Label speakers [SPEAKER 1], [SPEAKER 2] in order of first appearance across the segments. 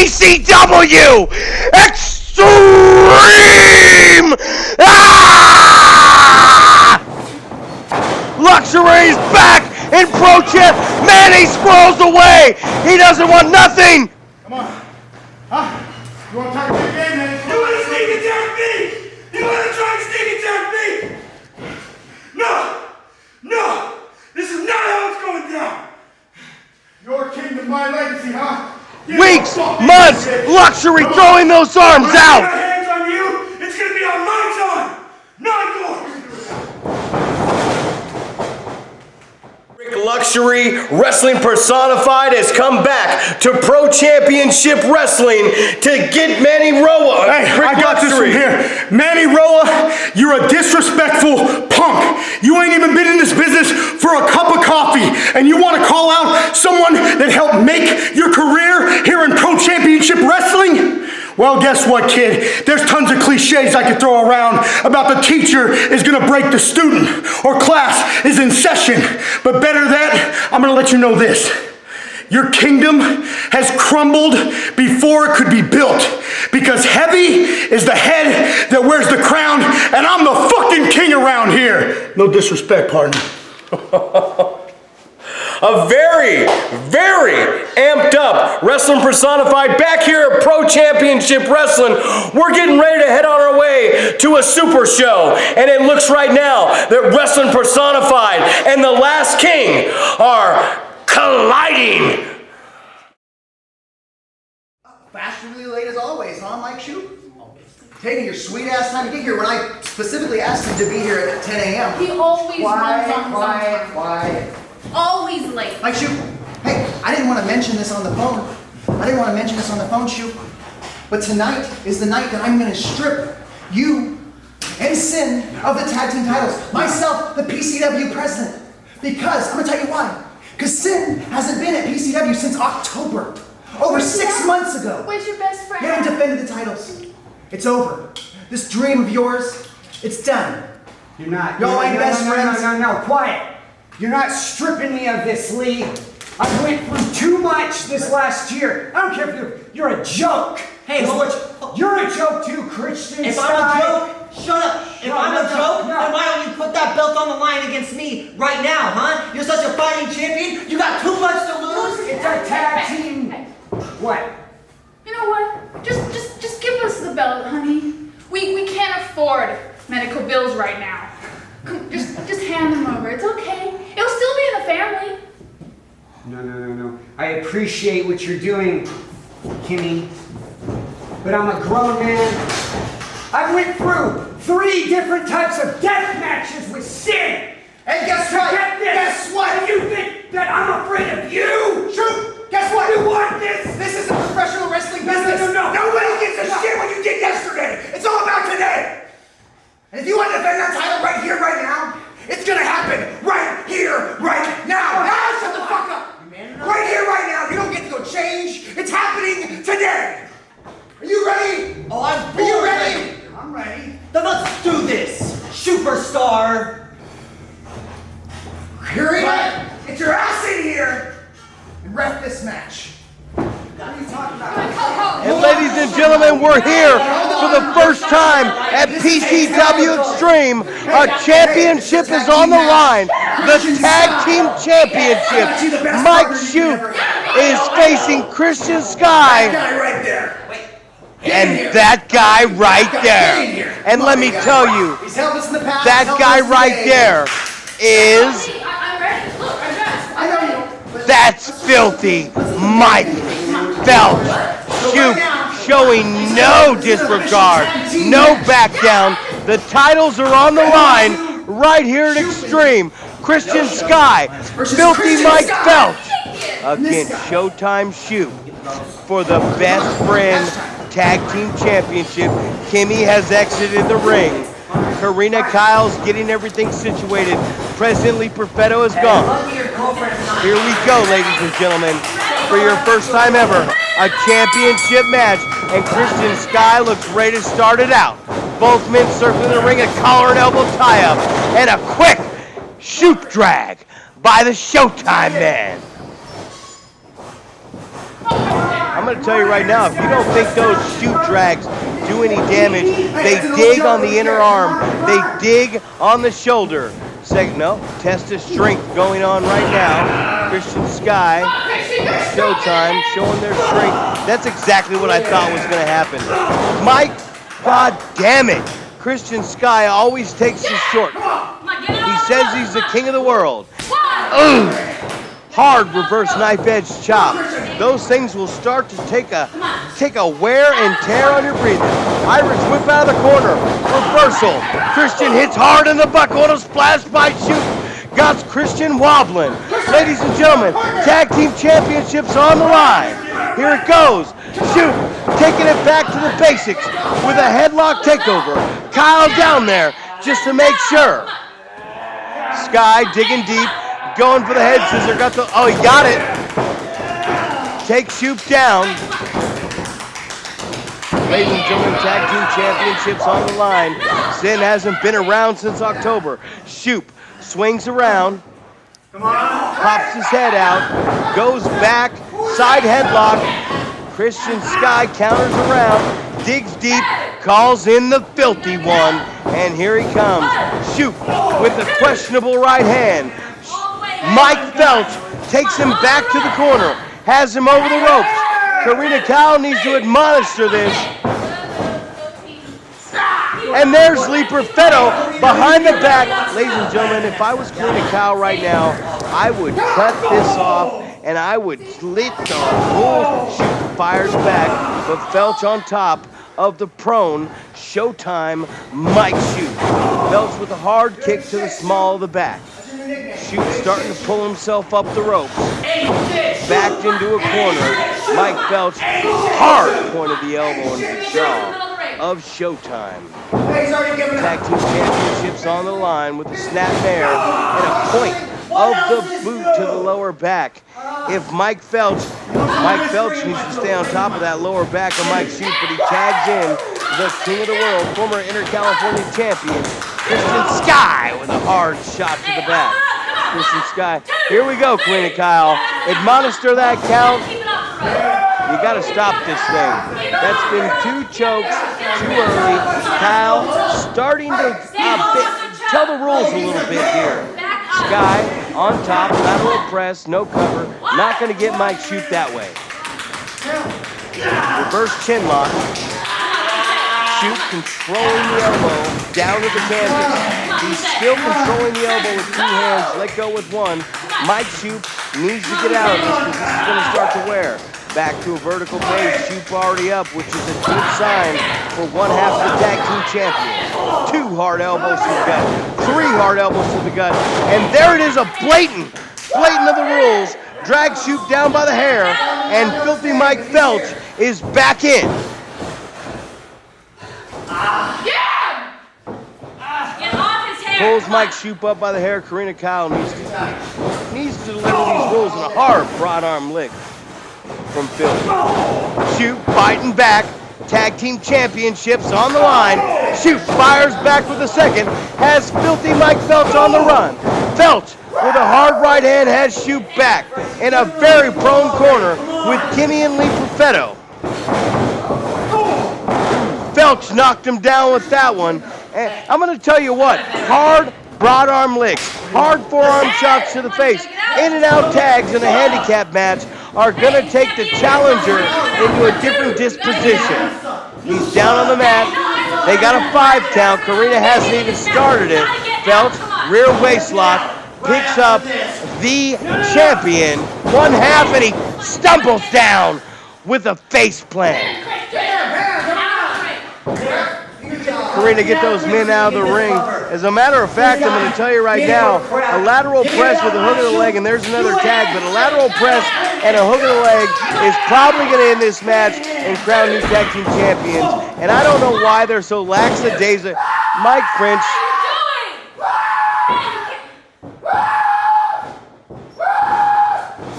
[SPEAKER 1] Pcw X-Stream! Ah! Luxury's back in Pro Champ. Manny scrolls away. He doesn't want nothing.
[SPEAKER 2] Come on. Huh? You want to talk to the game, man? You want to sneak attack me? You want to try and sneak attack me? No! No! This is not how it's going down! Your kingdom, my legacy, huh?
[SPEAKER 1] Weeks, months, Luxury throwing those arms out.
[SPEAKER 2] When I get my hands on you, it's going to be on my time, not yours!
[SPEAKER 3] Luxury Wrestling Personified has come back to Pro Championship Wrestling to get Manny Roa.
[SPEAKER 2] Hey, I got this from here. Manny Roa, you're a disrespectful punk. You ain't even been in this business for a cup of coffee, and you want to call out someone that helped make your career here in Pro Championship Wrestling? Well, guess what, kid? There's tons of cliches I could throw around about the teacher is gonna break the student or class is in session. But better that, I'm gonna let you know this. Your kingdom has crumbled before it could be built because heavy is the head that wears the crown and I'm the fucking king around here. No disrespect, partner.
[SPEAKER 3] A very, very amped up Wrestling Personified back here at Pro Championship Wrestling. We're getting ready to head on our way to a super show. And it looks right now that Wrestling Personified and the Last King are colliding.
[SPEAKER 4] Fashionably late as always, huh, Mike Shoot? Taking your sweet ass time to get here when I specifically asked him to be here at 10 a.m.
[SPEAKER 5] He always runs on his own time.
[SPEAKER 4] Quiet.
[SPEAKER 5] Always late.
[SPEAKER 4] Mike Shoot, hey, I didn't want to mention this on the phone. Shoot. But tonight is the night that I'm going to strip you and Sin of the tag team titles. Myself, the PCW president. Because, I'm going to tell you why. Because Sin hasn't been at PCW since October. Over 6 months ago.
[SPEAKER 5] Where's your best friend?
[SPEAKER 4] You haven't defended the titles. It's over. This dream of yours, it's done.
[SPEAKER 6] You're not.
[SPEAKER 4] Y'all ain't best friends.
[SPEAKER 6] No, quiet. You're not stripping me of this, Lee. I went through too much this last year. I don't care if you're a joke.
[SPEAKER 7] Hey,
[SPEAKER 6] you're a joke too, Christian.
[SPEAKER 7] If I'm a joke, shut up. If I'm a joke, then why don't you put that belt on the line against me right now, huh? You're such a fighting champion. You got too much to lose.
[SPEAKER 6] It's a tag team. What?
[SPEAKER 5] You know what? Just give us the belt, honey. We can't afford medical bills right now. Come, just hand them over. It's okay. It'll still be in the family.
[SPEAKER 6] No. I appreciate what you're doing, Kimmy. But I'm a grown man. I went through 3 different types of death matches with Sin.
[SPEAKER 4] And guess what?
[SPEAKER 6] Guess what? You think that I'm afraid of you?
[SPEAKER 4] Shoot! Guess what?
[SPEAKER 6] You want this?
[SPEAKER 4] This isn't professional wrestling business.
[SPEAKER 6] No.
[SPEAKER 4] Nobody gives a shit what you did yesterday. It's all about today. And if you want to defend that title right here, right now, it's gonna happen right here, right now. Now shut the fuck up. Right here, right now. You don't get to go change. It's happening today. Are you ready?
[SPEAKER 7] Oh, I'm
[SPEAKER 4] Are you ready?
[SPEAKER 6] I'm ready.
[SPEAKER 7] Then let's do this, superstar.
[SPEAKER 4] Hurry up. Get your ass in here and ref this match. What are you talking about?
[SPEAKER 1] And ladies and gentlemen, we're here for the first time at PCW Extreme. A championship is on the line. The Tag Team Championship. Mike Shoot is facing Christian Sky.
[SPEAKER 4] That guy right there.
[SPEAKER 1] And that guy right there. And let me tell you,
[SPEAKER 4] He's helped us in the past.
[SPEAKER 1] that guy right there is,
[SPEAKER 5] I'm ready. Look, I'm dressed.
[SPEAKER 4] I know you.
[SPEAKER 1] that's filthy Mike Felch. Shoot, showing no disregard, no back down. The titles are on the line right here at Extreme. Christian Sky, filthy Mike Felch against Showtime Shoot for the Best Friend Tag Team Championship. Kimmy has exited the ring. Karina Kyle's getting everything situated. President Lee Perfetto is gone. Here we go, ladies and gentlemen. For your first time ever, a championship match. And Christian Sky looks ready to start it out. Both men circling the ring, a collar and elbow tie-up. And a quick shoot drag by the Showtime man. I'm going to tell you right now, if you don't think those shoot drags do any damage, they dig on the inner arm, they dig on the shoulder. No, test of strength going on right now. Christian Sky, Showtime, showing their strength. That's exactly what I thought was going to happen. Mike, god damn it. Christian Sky always takes his short. He says he's the king of the world. Ooh. Hard reverse knife edge chop. Those things will start to take a wear and tear on your breathing. Irish whip out of the corner. Reversal. Christian hits hard in the buckle and a splash by shoot. Got Christian wobbling. Ladies and gentlemen, tag team championships on the line. Here it goes. Shoot. Taking it back to the basics with a headlock takeover. Kyle down there just to make sure. Sky digging deep. Going for the head scissor. Oh, he got it. Takes Shoop down. Ladies and gentlemen, tag team championships on the line. Sin hasn't been around since October. Shoop swings around. Pops his head out. Goes back. Side headlock. Christian Sky counters around. Digs deep. Calls in the filthy one. And here he comes. Shoop with a questionable right hand. Mike Felch takes him back to the corner, has him over the ropes. Karina Kyle needs to admonish her this. And there's Lee Perfetto behind the back. Ladies and gentlemen, if I was Karina Kyle right now, I would cut this off and I would slit the whole Shoot fires back, but Felch on top of the prone Showtime Mike Shoot. Felch with a hard kick to the small of the back. Shoot starting to pull himself up the ropes. Backed into a corner. Mike Felch hard pointed the elbow into the jaw of Showtime. Tag team championships on the line with a snapmare and a point of the boot to the lower back. If Mike Felch needs to stay on top of that lower back of Mike Shoot, but he tags in the king of the world, former Inter-California champion, Christian Sky with a hard shot to the back. Christian Sky. Here we go, Karina Kyle. Administer that count. You got to stop this thing. That's been 2 chokes, too early. Kyle starting to tell the rules a little bit here. Sky on top, lateral press, no cover. Not going to get Mike Shoot that way. Reverse chin lock. Shoot controlling the elbow down to the canvas. He's still controlling the elbow with 2 hands. Let go with 1. Mike Shoot needs to get out of this because this is going to start to wear. Back to a vertical base. Shoot already up, which is a good sign for one half of the tag team champions. 2 hard elbows to the gut. 3 hard elbows to the gut. And there it is, a blatant of the rules. Drag Shoot down by the hair. And filthy Mike Felch is back in. Pulls Mike Shoop up by the hair. Karina Kyle needs to deliver these rules in a hard broad arm lick from Phil. Shoop fighting back. Tag team championships on the line. Shoop fires back with a second. Has filthy Mike Felch on the run. Felch with a hard right hand has Shoop back in a very prone corner with Kimmy and Lee Perfetto. Felch knocked him down with that one. And I'm going to tell you what, hard broad arm licks, hard forearm shots to the face, in and out tags in a handicap match are going to take the challenger into a different disposition. He's down on the mat. They got a 5 count. Karina hasn't even started it. Felch, rear waist lock, picks up the champion, 1/2, and he stumbles down with a face plant. Karina, get those men out of the ring. As a matter of fact, I'm going to tell you right now, a lateral press with a hook of the leg, and there's another tag, but a lateral press and a hook of the leg is probably going to end this match and crown new tag team champions. And I don't know why they're so lackadaisical. Mike French.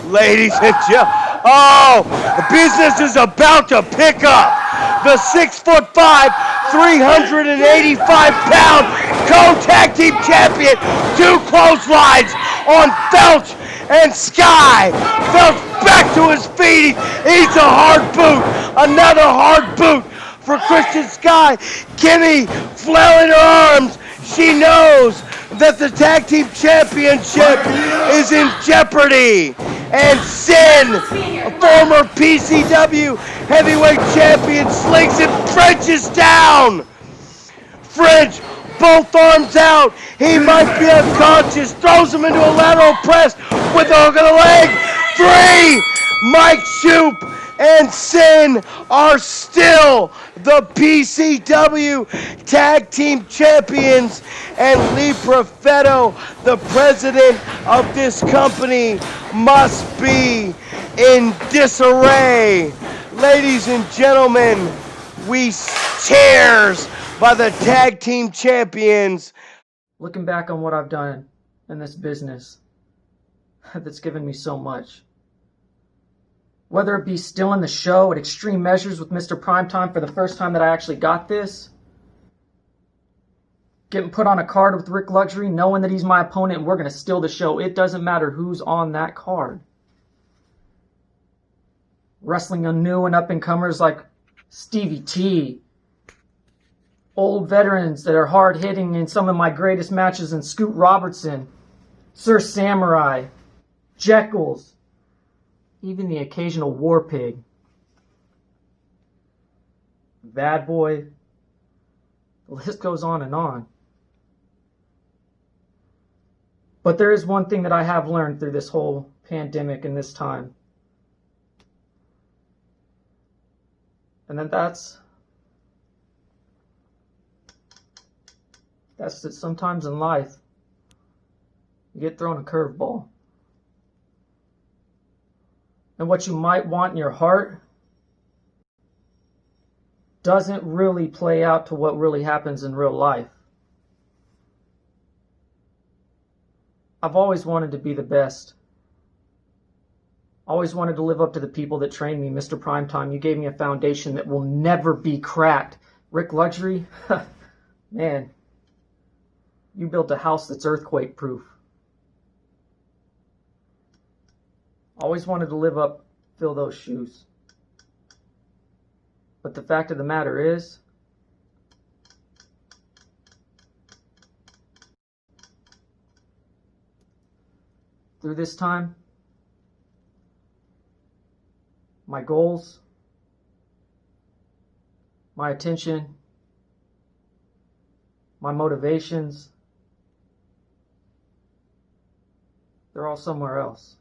[SPEAKER 1] Ladies and gentlemen, the business is about to pick up. The 6'5", 385-pound co-tag team champion, 2 clotheslines on Felch, and Sky fell back to his feet. He's a hard boot. Another hard boot for Christian Sky. Kimmy flailing her arms. She knows that the tag team championship is in jeopardy. And Sin, a former PCW heavyweight champion, slings and French's down. French, both arms out. He might be unconscious. Throws him into a lateral press with the hook of the leg. 3. Mike Shoop and Sin are still the PCW Tag Team Champions. And Lee Profetto, the president of this company, must be in disarray. Ladies and gentlemen, we cheers by the Tag Team Champions.
[SPEAKER 8] Looking back on what I've done in this business that's given me so much. Whether it be still in the show at Extreme Measures with Mr. Primetime for the first time that I actually got this, getting put on a card with Rick Luxury, knowing that he's my opponent and we're going to steal the show. It doesn't matter who's on that card. Wrestling a new and up-and-comers like Stevie T, old veterans that are hard-hitting in some of my greatest matches, in Scoot Robertson, Sir Samurai, Jekyll's, even the occasional War Pig, Bad Boy, the list goes on and on. But there is one thing that I have learned through this whole pandemic and this time. And then that's that sometimes in life, you get thrown a curveball. And what you might want in your heart doesn't really play out to what really happens in real life. I've always wanted to be the best. Always wanted to live up to the people that trained me. Mr. Primetime, you gave me a foundation that will never be cracked. Rick Luxury, man, you built a house that's earthquake proof. Always wanted to live up, fill those shoes. But the fact of the matter is, through this time, my goals, my attention, my motivations, they're all somewhere else.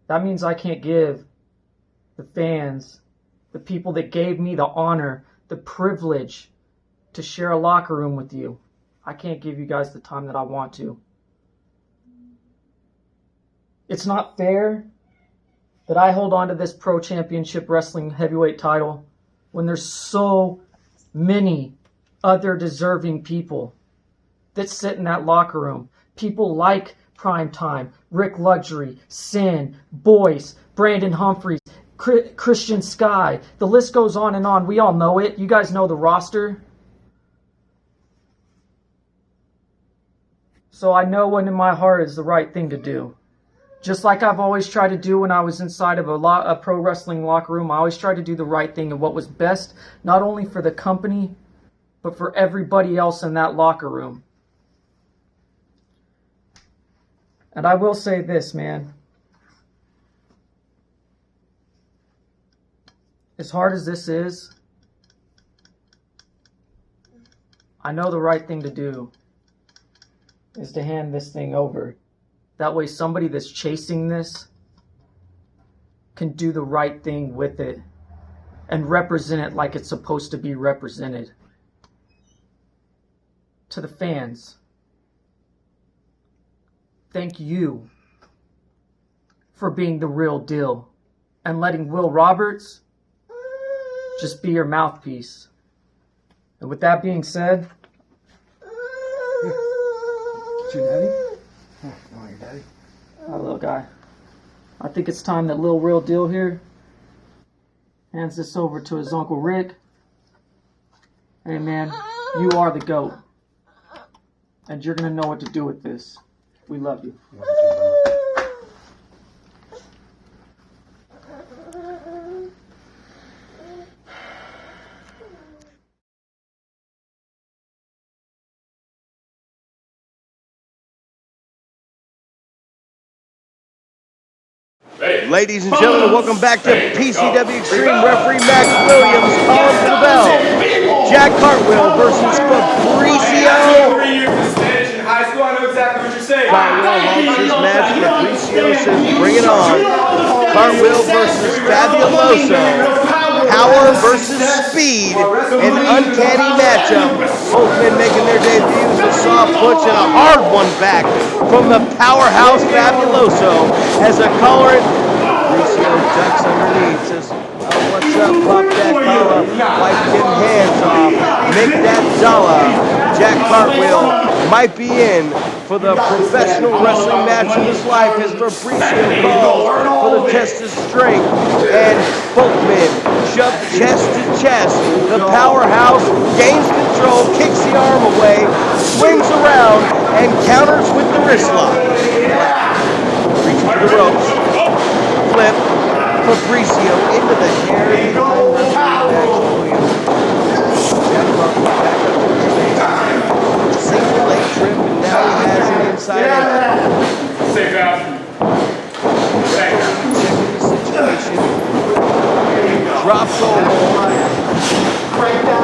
[SPEAKER 8] That means I can't give the fans, the people that gave me the honor, the privilege to share a locker room with you. I can't give you guys the time that I want to. It's not fair that I hold on to this Pro Championship Wrestling Heavyweight title when there's so many other deserving people that sit in that locker room. People like Primetime, Rick Luxury, Sin, Boyce, Brandon Humphreys, Christian Sky. The list goes on and on. We all know it. You guys know the roster. So I know what in my heart is the right thing to do. Just like I've always tried to do when I was inside of a pro wrestling locker room, I always tried to do the right thing and what was best, not only for the company, but for everybody else in that locker room. And I will say this, man. As hard as this is, I know the right thing to do is to hand this thing over. That way somebody that's chasing this can do the right thing with it and represent it like it's supposed to be represented. To the fans, thank you for being the real deal and letting Will Roberts just be your mouthpiece. And with that being said,
[SPEAKER 2] Is your daddy? Oh, no, your daddy.
[SPEAKER 8] hi little guy, I think it's time that Lil Real Deal here hands this over to his Uncle Rick. Hey man, you are the GOAT. And you're gonna know what to do with this. We love you.
[SPEAKER 1] Ladies and gentlemen, welcome back to PCW X-Stream. Referee Max Williams calling for the bell. Jack Cartwheel versus Fabricio.
[SPEAKER 3] 3 years in Spanish in high school, I know exactly what you're saying.
[SPEAKER 1] Cartwheel launches his match. Fabricio says, bring it on. Cartwheel versus Fabuloso. Power versus speed. An uncanny matchup. Both men making their debuts. A soft push and a hard one back from the powerhouse Fabuloso as a collar it. Fabricio ducks underneath. Says, what's up? Pop that collar. Wipe them hands off. Make that dollar. Jack Cartwheel might be in for the professional wrestling match of his life as Fabricio calls for the test of strength, and both men shove chest to chest. The powerhouse gains control, kicks the arm away, swings around, and counters with the wrist lock. Reaches to the ropes, flip, Fabricio into the hair behind Max Williams. Jack Cartwheel back up to his face. Single leg trip, and now he has an inside entry.
[SPEAKER 3] Safe out.
[SPEAKER 1] Checking the situation. Drops over.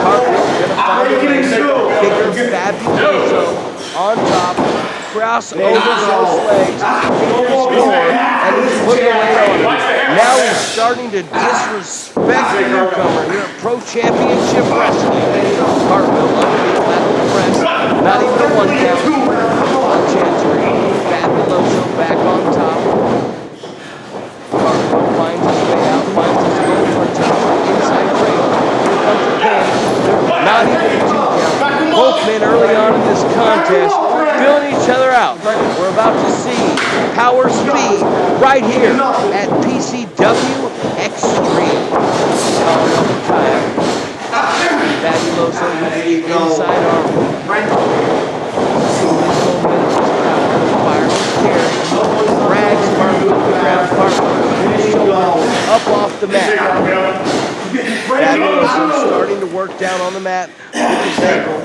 [SPEAKER 1] Cartwheel gonna find a way to kick Fabuloso on top. Cross over those legs, fingers score, and he's putting the weight on him. Now he's starting to disrespect the newcomer here at Pro Championship Wrestling. Cartwheel underneath, lateral press, not even a one count. On Chancery, Fabuloso back on top. Cartwheel finds his way out, finds his goal for a top inside rail. Here comes the pin. Not even a 2 count. Both men early on in this contest feeling each other out. We're about to see power speed right here at PCW X-Stream. Calling up the time. Fabuloso with the inside arm. Fire carry. Drags Cartwheel to the ground. Cartwheel with his shoulder up off the mat. Fabuloso starting to work down on the mat with his ankle.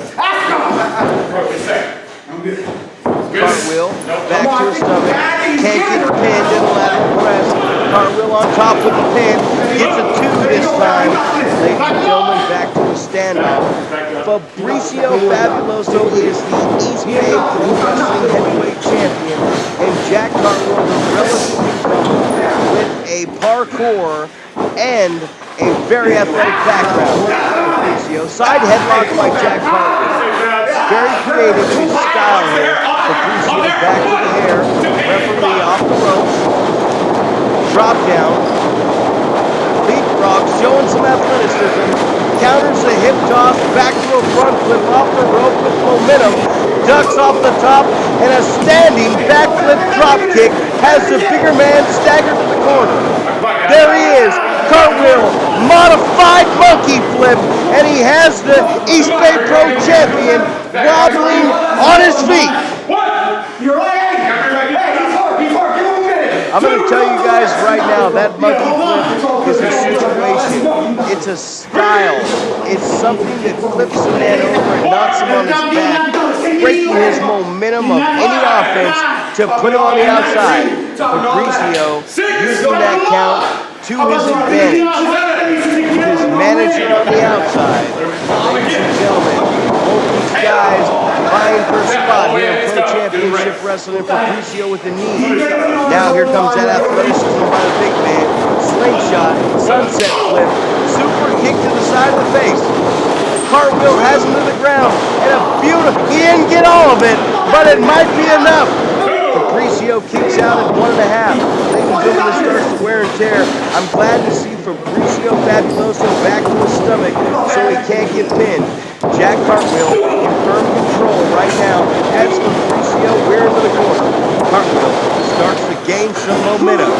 [SPEAKER 1] Cartwheel, back to his stomach, can't get pinned in a lateral press. Cartwheel on top with the pin, gets a 2 this time. Ladies and gentlemen, back to a standoff. Fabricio Fabuloso is the East Bay Pro Wrestling Heavyweight Champion, and Jack Cartwheel, the relative newcomer, with a parkour and a very athletic background. Fabricio, side headlock by Jack Cartwheel. Very creative in his style here. Fabricio back to the hair. Referee off the ropes. Drop down. Leapfrog showing some athleticism. Counters a hip toss. Back to a front flip off the rope with momentum. Ducks off the top. And a standing backflip drop kick has the bigger man staggered to the corner. There he is. Cartwheel, modified monkey flip, and he has the East Bay Pro Champion wobbling on his feet.
[SPEAKER 2] You're right. Hey, he's hard. Give him a minute.
[SPEAKER 1] I'm going to tell you guys right now, that monkey flip is a situation. It's a style. It's something that flips a man over and knocks him on his back, breaking his momentum of any offense to put him on the outside. Fabricio using that count to his advantage. With his manager on the outside. Ladies and gentlemen, both these guys vying for a spot here in Pro Championship Wrestling. Fabricio with the knee. Now here comes that athleticism by the big man. Slingshot, sunset flip, super kick to the side of the face. Cartwheel has him to the ground, and a beautiful, he didn't get all of it, but it might be enough. Fabricio kicks out at 1.5. Ladies and gentlemen, this starts to wear and tear. I'm glad to see Fabricio Fabuloso back to his stomach so he can't get pinned. Jack Cartwheel in firm control right now as Fabricio rear into the corner. Cartwheel starts to gain some momentum.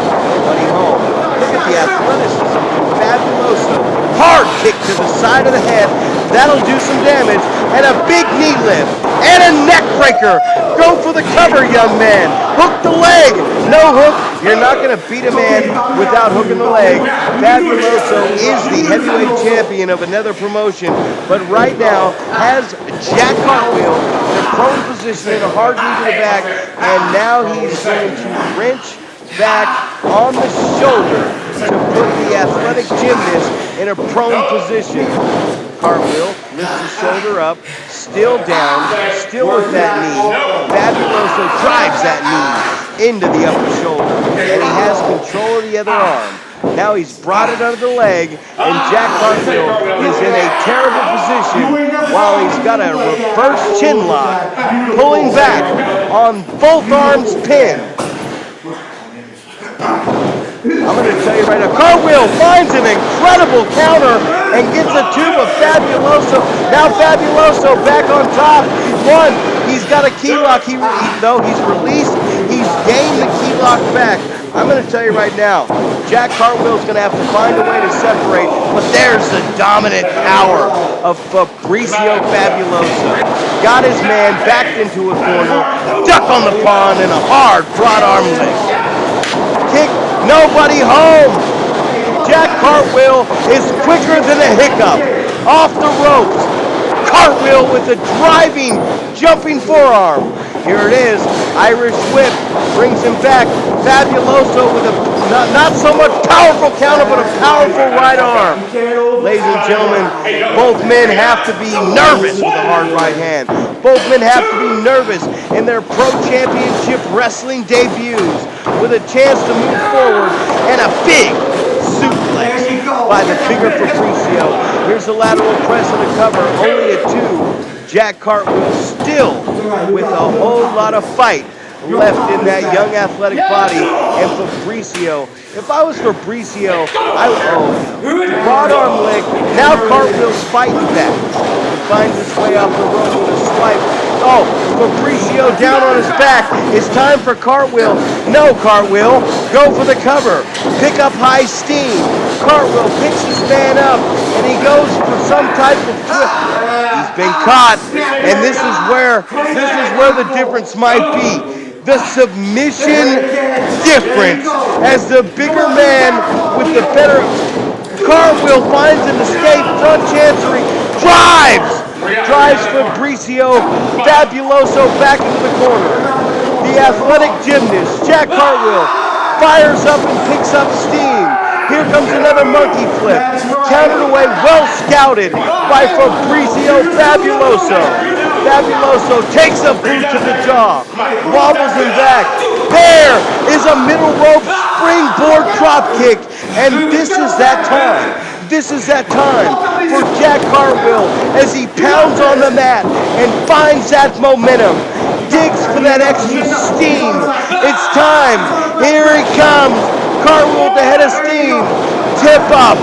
[SPEAKER 1] Nobody home. Look at the athleticism from Fabuloso. Hard kick to the side of the head. That'll do some damage. And a big knee lift. and a neck breaker. Go for the cover, young man. Hook the leg. No hook. You're not going to beat a man without hooking the leg. Fabuloso is the heavyweight champion of another promotion, but right now has Jack Cartwheel in a prone position and a hard knee to the back, and now he's going to wrench back on the shoulder to put the athletic gymnast in a prone position. Cartwheel lifts the shoulder up, still down, still with that knee. Fabuloso drives that knee into the upper shoulder, and he has control of the other arm. Now he's brought it under the leg, and Jack Cartwheel is in a terrible position while he's got a reverse chin lock, pulling back on both arms pinned. I'm going to tell you right now, Cartwheel finds an incredible counter and gets a tube of Fabuloso. Now Fabuloso back on top. One, he's got a key lock. Though he's released, he's gained the key lock back. I'm going to tell you right now, Jack Cartwheel's going to have to find a way to separate, but there's the dominant power of Fabricio Fabuloso. Got his man backed into a corner, duck on the pond, and a hard broad arm lick. Kick, nobody home. Jack Cartwheel is quicker than a hiccup. Off the ropes. Cartwheel with a driving, jumping forearm. Here it is. Irish whip brings him back. Fabuloso with a not so much powerful counter, but a powerful right arm. Ladies and gentlemen, both men have to be nervous with a hard right hand. Both men have to be nervous in their Pro Championship Wrestling debuts with a chance to move forward and a big suplex by the bigger Fabricio. Here's the lateral press and a cover, only a 2. Jack Cartwheel still with a whole lot of fight left in that young athletic body. And Fabricio, if I was Fabricio, I would broad arm lick. Now Cartwheel's fighting back. He finds his way off the rope with a swipe. Oh, Fabricio down on his back. It's time for Cartwheel. No, Cartwheel. Go for the cover. Pick up high steam. Cartwheel picks his man up, and he goes for some type of twist. He's been caught, and this is where the difference might be. The submission difference, as the bigger man with the better Cartwheel finds an escape, front chancery, drives Fabricio Fabuloso back into the corner. The athletic gymnast, Jack Cartwheel, fires up and picks up steam. Here comes another monkey flip, countered away, well scouted by Fabricio Fabuloso. Fabuloso takes a boot to the jaw, wobbles him back. There is a middle rope springboard drop kick, and this is that time. This is that time for Jack Cartwheel as he pounds on the mat and finds that momentum. Digs for that extra steam. It's time. Here he comes. Cartwheel at the head of steam. Tip up.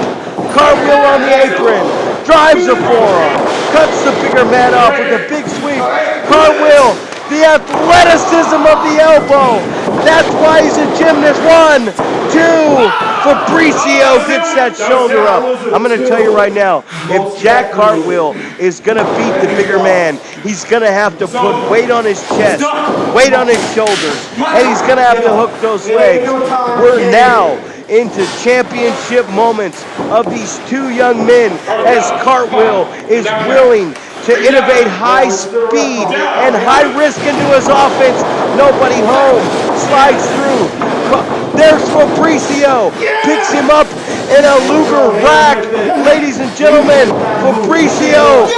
[SPEAKER 1] Cartwheel on the apron. Drives a forearm. Cuts the bigger man off with a big sweep. Cartwheel. The athleticism of the elbow. That's why he's a gymnast. 1, 2. Fabricio gets that shoulder up. I'm going to tell you right now, if Jack Cartwheel is going to beat the bigger man, he's going to have to put weight on his chest, weight on his shoulders, and he's going to have to hook those legs. We're now into championship moments of these two young men as Cartwheel is willing to innovate high speed and high risk into his offense. Nobody home. Slides through. There's Fabricio. Picks him up in a Luger rack. Ladies and gentlemen, Fabricio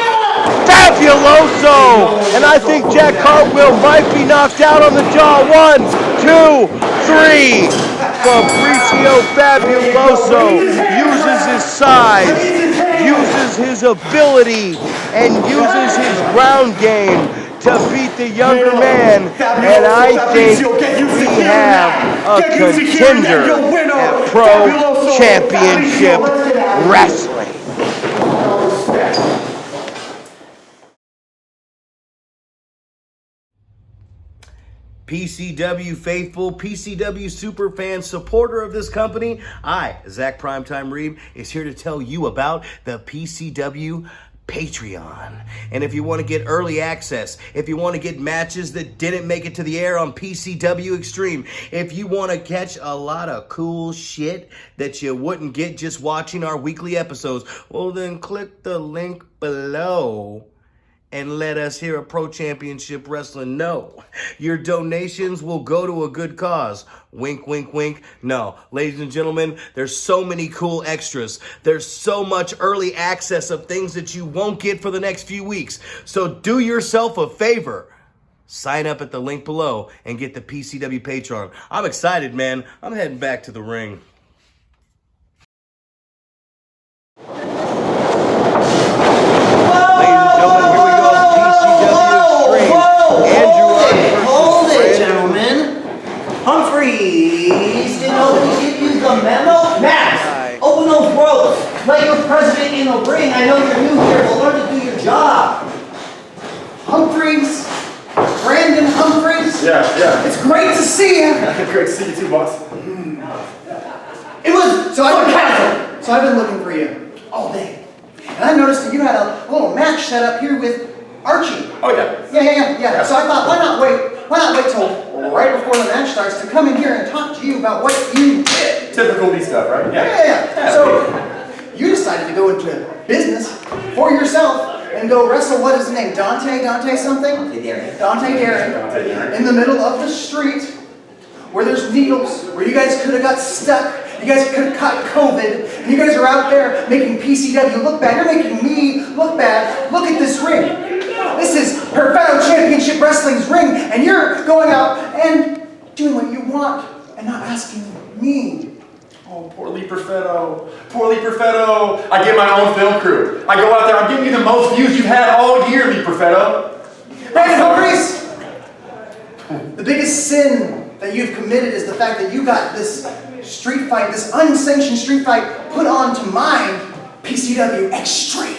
[SPEAKER 1] Fabuloso. And I think Jack Cartwheel might be knocked out on the jaw. 1, 2, 3. Fabricio Fabuloso uses his size, uses his ability, and uses his ground game to beat the younger man, and I think we have a contender at Pro Championship Wrestling. PCW faithful, PCW superfan, supporter of this company, I, Zach Primetime Reeb, is here to tell you about the PCW Patreon. And if you want to get early access, if you want to get matches that didn't make it to the air on PCW X-Stream, if you want to catch a lot of cool shit that you wouldn't get just watching our weekly episodes, well then click the link below and let us here at Pro Championship Wrestling know. Your donations will go to a good cause. Wink, wink, wink. No, ladies and gentlemen, there's so many cool extras. There's so much early access of things that you won't get for the next few weeks. So do yourself a favor. Sign up at the link below and get the PCW Patreon. I'm excited, man. I'm heading back to the ring.
[SPEAKER 7] Humphreys, did nobody give you the memo? Max, open those ropes. Let your president in the ring. I know you're new here, but learn to do your job.
[SPEAKER 4] Humphreys, Brandon Humphreys.
[SPEAKER 2] Yeah.
[SPEAKER 4] It's great to see you.
[SPEAKER 2] Great to see you too, boss.
[SPEAKER 4] It was so I've been looking for you all day, and I noticed that you had a little match set up here with Archie.
[SPEAKER 2] Oh yeah.
[SPEAKER 4] Yeah. So I thought, why not wait till right before the match starts to come in here and talk to you about what you did.
[SPEAKER 2] Typical me stuff, right?
[SPEAKER 4] Yeah. So you decided to go into business for yourself and go wrestle, what is his name? Dante something? Dante Darren. In the middle of the street where there's needles, where you guys could have got stuck. You guys could have caught COVID, and you guys are out there making PCW look bad. You're making me look bad. Look at this ring. This is Pcw Championship Wrestling's ring, and you're going out and doing what you want and not asking me.
[SPEAKER 2] Oh, poor Lee Perfetto. I get my own film crew. I go out there, I'm giving you the most views you've had all year, Lee Perfetto.
[SPEAKER 4] Brandon Humphreys, the biggest sin that you've committed is the fact that you got this street fight, this unsanctioned street fight, put on to my Pcw X-Stream.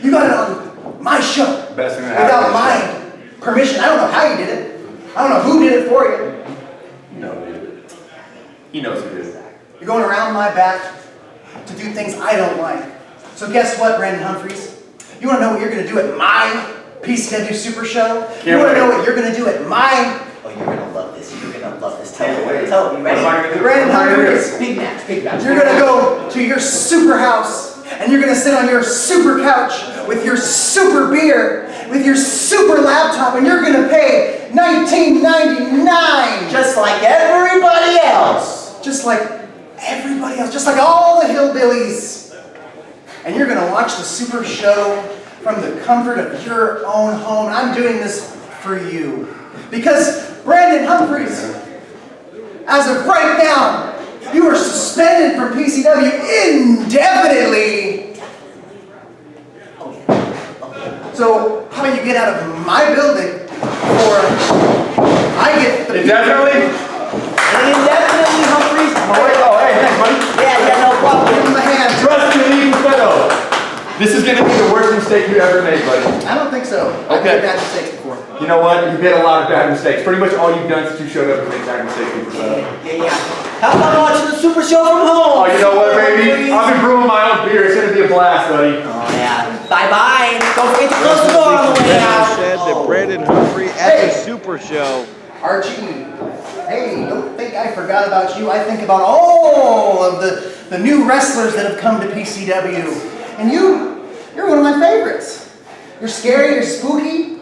[SPEAKER 4] You got it on my show.
[SPEAKER 2] Best thing that happened.
[SPEAKER 4] Without my permission. I don't know how you did it. I don't know who did it for you.
[SPEAKER 2] He knows who did it.
[SPEAKER 4] You're going around my back to do things I don't like. So guess what, Brandon Humphreys? You want to know what you're going to do at my PCW Super Show? You want to know what you're going to do at my... Oh, you're going to love this. You're going to love this. Tell me. You ready? Brandon Humphreys. Big match. You're going to go to your super house, and you're going to sit on your super couch with your super beer, with your super laptop, and you're going to pay $19.99.
[SPEAKER 7] Just like everybody else.
[SPEAKER 4] Just like everybody else. Just like all the hillbillies. And you're going to watch the super show from the comfort of your own home. And I'm doing this for you. Because Brandon Humphreys, as of right now, you are suspended from PCW indefinitely. So how about you get out of my building before I get the...
[SPEAKER 2] Indefinitely?
[SPEAKER 7] Indefinitely, Humphreys.
[SPEAKER 2] Oh, hey, thanks, buddy.
[SPEAKER 7] Yeah, no problem.
[SPEAKER 4] Give him the hand.
[SPEAKER 2] Trust me, Lee Perfetto. This is going to be the worst mistake you ever made, buddy.
[SPEAKER 4] I don't think so. I've made bad mistakes before.
[SPEAKER 2] You know what? You've made a lot of bad mistakes. Pretty much all you've done since you showed up is make bad mistakes, Lee Perfetto.
[SPEAKER 7] Yeah. How about watching the Super Show from home?
[SPEAKER 2] Oh, you know what, baby? I've been brewing my own beer. It's going to be a blast, buddy.
[SPEAKER 7] Oh, yeah. Bye-bye. Don't forget to close the door on the way out.
[SPEAKER 1] Said that Brandon Humphrey at the Super Show.
[SPEAKER 4] Archie, hey, don't think I forgot about you. I think about all of the new wrestlers that have come to PCW. And you're one of my favorites. You're scary, you're spooky.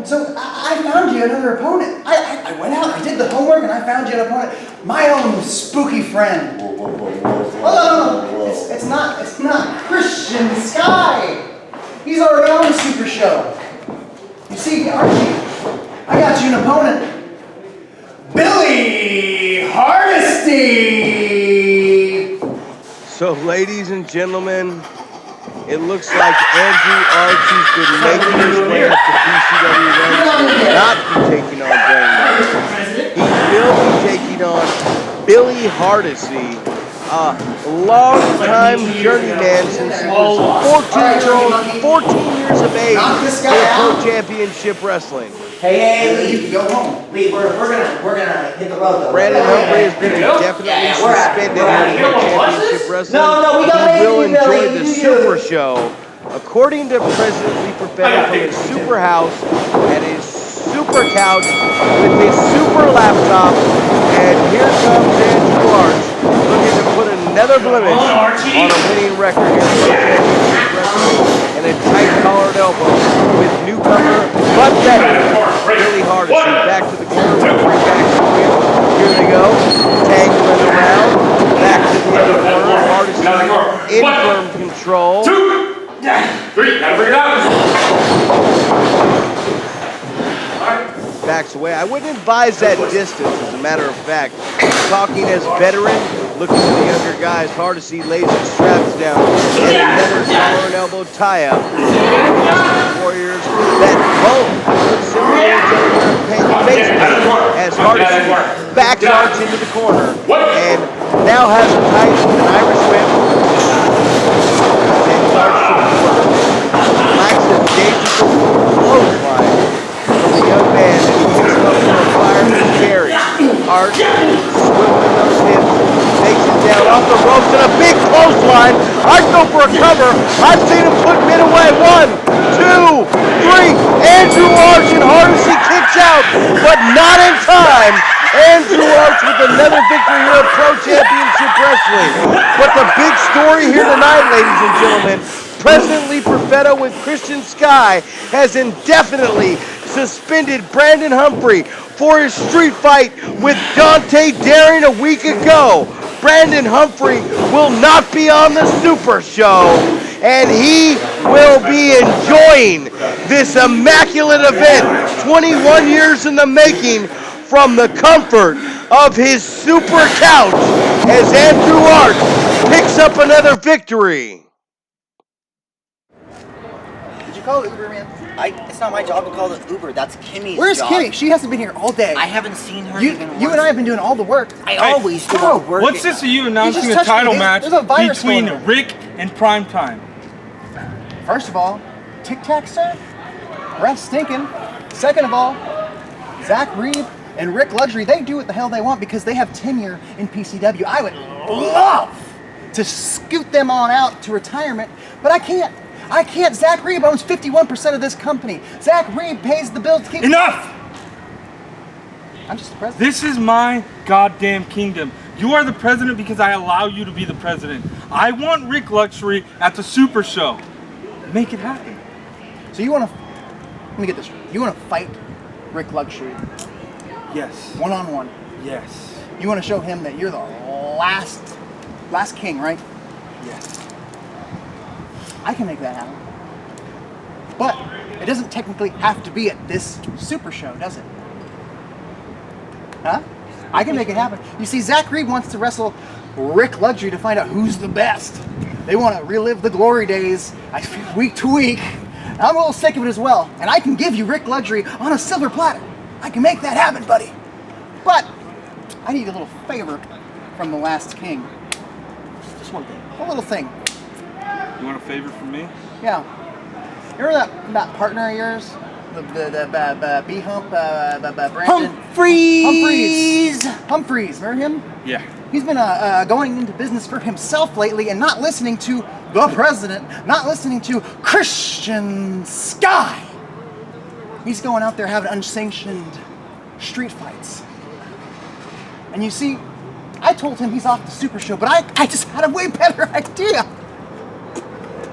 [SPEAKER 4] So I found you another opponent. I went out, I did the homework, and I found you an opponent. My own spooky friend. Oh, no. It's not Christian Sky. He's already on the Super Show. You see, Archie, I got you an opponent. Billy Hardesty!
[SPEAKER 1] So, ladies and gentlemen, it looks like Andrew Archie's been making his way up to PCW ranks, not be taking on Brandon. He will be taking on Billy Hardesty, a long-time journeyman since he was 14 years of age in Pro Championship Wrestling.
[SPEAKER 7] Hey,
[SPEAKER 4] You can go home.
[SPEAKER 7] Lee, we're gonna hit the road though.
[SPEAKER 1] Brandon Humphrey has been definitely suspended from Pro Championship Wrestling.
[SPEAKER 7] No, we got
[SPEAKER 1] He will
[SPEAKER 7] Lady
[SPEAKER 1] enjoy
[SPEAKER 7] Billy.
[SPEAKER 1] the Super Show According to President Lee Perfetto from his super house and his super couch with his super laptop, and here comes Andrew Arch looking to put another blemish on a winning record here in Pro Championship Wrestling, and a tight collared elbow with newcomer but veteran Billy Hardesty back to the corner, referee back to the wheel. Here they go, tangling around, back to the end of the corner, Hardesty in firm control.
[SPEAKER 3] 2, 3, gotta bring it out.
[SPEAKER 1] Backs away. I wouldn't advise that distance, as a matter of fact. Talking as veteran, looking to the younger guys, Hardesty lays his straps down, and another collar and elbow tie-up. Warriors that both similar to each other in pain basement, as Hardesty backs Arch into the corner, and now has a tight with an Irish whip. And Arch to the corner. Likes a dangerous clothesline from the young man, and he gets up for a fire to carry. Arch swiveling those hips, takes it down off the ropes, and a big clothesline. Arch go for a cover. I've seen him put men away. 1, 2, 3. Andrew Arch and Hardesty kicks out, but not in time. Andrew Arch with another victory here at Pro Championship Wrestling. But the big story here tonight, ladies and gentlemen, President Lee Perfetto with Christian Sky has indefinitely suspended Brandon Humphrey for his street fight with Dante Daring a week ago. Brandon Humphrey will not be on the Super Show, and he will be enjoying this immaculate event, 21 years in the making, from the comfort of his super couch as Andrew Arch picks up another victory.
[SPEAKER 4] Did you call it Uber, man?
[SPEAKER 7] It's not my job to call it Uber. That's Kimmy's
[SPEAKER 4] Where's
[SPEAKER 7] job.
[SPEAKER 4] Kimmy? She hasn't been here all day.
[SPEAKER 7] I haven't seen her
[SPEAKER 4] You
[SPEAKER 7] even once.
[SPEAKER 4] and I have been doing all the work.
[SPEAKER 7] I always do all the work.
[SPEAKER 9] What's this of you announcing
[SPEAKER 4] just
[SPEAKER 9] a
[SPEAKER 4] touched me.
[SPEAKER 9] title
[SPEAKER 4] There's-
[SPEAKER 9] match
[SPEAKER 4] there's a virus
[SPEAKER 9] between
[SPEAKER 4] going on.
[SPEAKER 9] Rick and Primetime?
[SPEAKER 4] First of all, Tic Tac, sir. Breath stinking. Second of all, Zach Reed and Rick Luxury, they do what the hell they want because they have tenure in PCW. I would love to scoot them on out to retirement, but I can't. I can't. Zach Reed owns 51% of this company. Zach Reed pays the bills to keep...
[SPEAKER 9] Enough!
[SPEAKER 4] I'm just the president.
[SPEAKER 9] This is my goddamn kingdom. You are the president because I allow you to be the president. I want Rick Luxury at the Super Show. Make it happen.
[SPEAKER 4] So you want to... Let me get this straight. You want to fight Rick Luxury
[SPEAKER 9] Yes.
[SPEAKER 4] one-on-one.
[SPEAKER 9] Yes.
[SPEAKER 4] You want to show him that you're the last king, right?
[SPEAKER 9] Yes.
[SPEAKER 4] I can make that happen. But it doesn't technically have to be at this Super Show, does it? Huh? I can make it happen. You see, Zach Reed wants to wrestle Rick Luxury to find out who's the best. They want to relive the glory days week to week. I'm a little sick of it as well. And I can give you Rick Luxury on a silver platter. I can make that happen, buddy. But I need a little favor from the last king. Just one thing. A little thing.
[SPEAKER 9] You want a favor from me?
[SPEAKER 4] Yeah. You remember that partner of yours? The B-Hump, Brandon? Humphreys. Remember him?
[SPEAKER 9] Yeah.
[SPEAKER 4] He's been going into business for himself lately and not listening to the president, not listening to Christian Sky. He's going out there having unsanctioned street fights. And you see, I told him he's off the Super Show, but I just had a way better idea.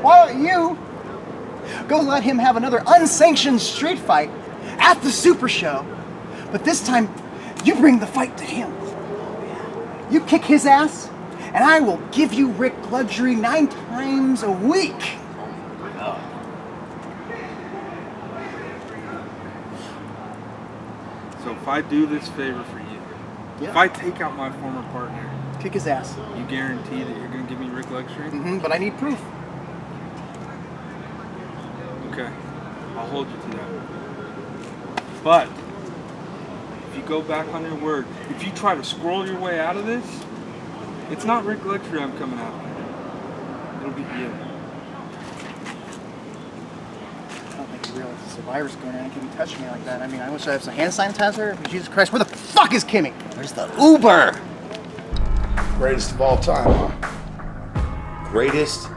[SPEAKER 4] Why don't you go let him have another unsanctioned street fight at the Super Show, but this time you bring the fight to him. You kick his ass, and I will give you Rick Luxury 9 times a week.
[SPEAKER 9] So if I do this favor for you,
[SPEAKER 4] Yeah.
[SPEAKER 9] if I take out my former partner,
[SPEAKER 4] Kick his ass.
[SPEAKER 9] you guarantee that you're going to give me Rick Luxury?
[SPEAKER 4] But I need proof.
[SPEAKER 9] Okay. I'll hold you to that. But if you go back on your word, if you try to scroll your way out of this, it's not Rick Luxury I'm coming after. It'll be you.
[SPEAKER 4] I don't think you realize there's a virus going on. Can you touch me like that? I mean, I wish I had some hand sanitizer. Jesus Christ, where the fuck is Kimmy?
[SPEAKER 7] There's the Uber.
[SPEAKER 2] Greatest of all time, huh?
[SPEAKER 10] Greatest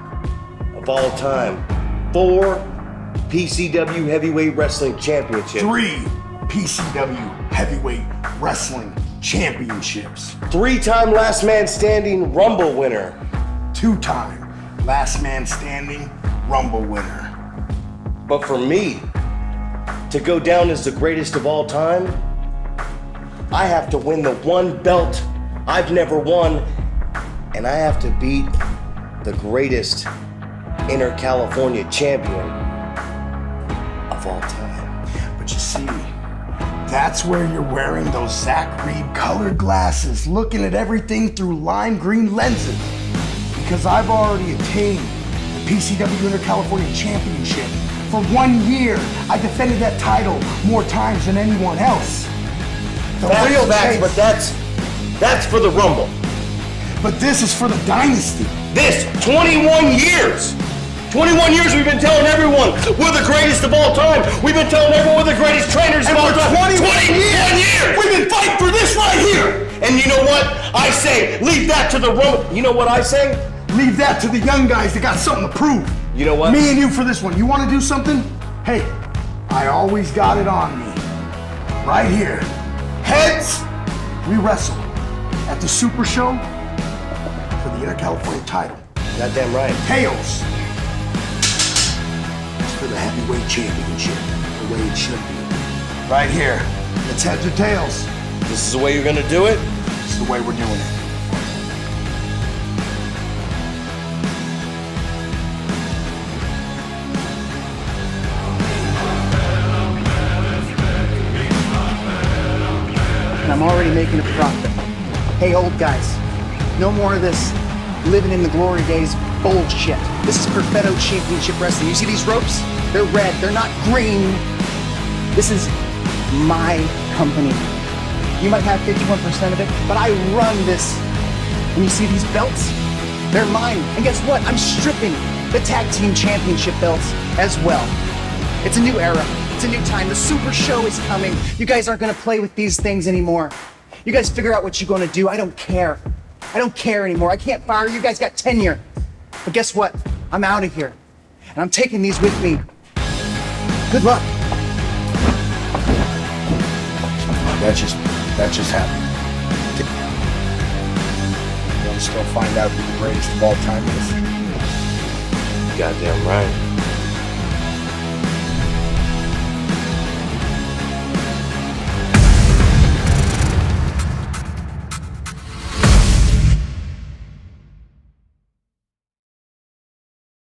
[SPEAKER 10] of all time.
[SPEAKER 3] 4 PCW Heavyweight Wrestling Championships.
[SPEAKER 2] 3 PCW Heavyweight Wrestling Championships.
[SPEAKER 3] 3-time Last Man Standing Rumble winner.
[SPEAKER 2] 2-time Last Man Standing Rumble winner.
[SPEAKER 3] But for me to go down as the greatest of all time, I have to win the one belt I've never won, and I have to beat the greatest Inter-California champion of all time.
[SPEAKER 2] But you see, that's where you're wearing those Zach Reed colored glasses, looking at everything through lime green lenses. Because I've already attained the PCW Inter-California Championship. For 1 year, I defended that title more times than anyone else. The real chase.
[SPEAKER 3] But that's for the Rumble.
[SPEAKER 2] But this is for the dynasty.
[SPEAKER 3] This, 21 years! 21 years we've been telling everyone we're the greatest of all time. We've been telling everyone we're the greatest trainers of all time. 21 years!
[SPEAKER 2] We've been fighting for this right here!
[SPEAKER 3] And you know what? I say, leave that to the Rumble. You know what I say?
[SPEAKER 2] Leave that to the young guys that got something to prove.
[SPEAKER 3] You know what?
[SPEAKER 2] Me and you for this one. You want to do something? Hey, I always got it on me. Right here. Heads, we wrestle at the Super Show for the Inter-California title.
[SPEAKER 3] Goddamn right.
[SPEAKER 2] Tails, it's for the heavyweight championship, the way it should be. Right here. It's heads or tails.
[SPEAKER 3] This is the way you're gonna do it?
[SPEAKER 2] This is the way we're doing it.
[SPEAKER 4] And I'm already making a profit. Hey, old guys, no more of this living in the glory days bullshit. This is Perfetto Championship Wrestling. You see these ropes? They're red, they're not green. This is my company. You might have 51% of it, but I run this. And you see these belts? They're mine. And guess what? I'm stripping the tag team championship belts as well. It's a new era. It's a new time. The Super Show is coming. You guys aren't gonna play with these things anymore. You guys figure out what you're gonna do. I don't care. I don't care anymore. I can't fire you. You guys got tenure. But guess what? I'm out of here. And I'm taking these with me. Good luck.
[SPEAKER 2] That just happened. You want to still find out who the greatest of all time is?
[SPEAKER 3] Goddamn right.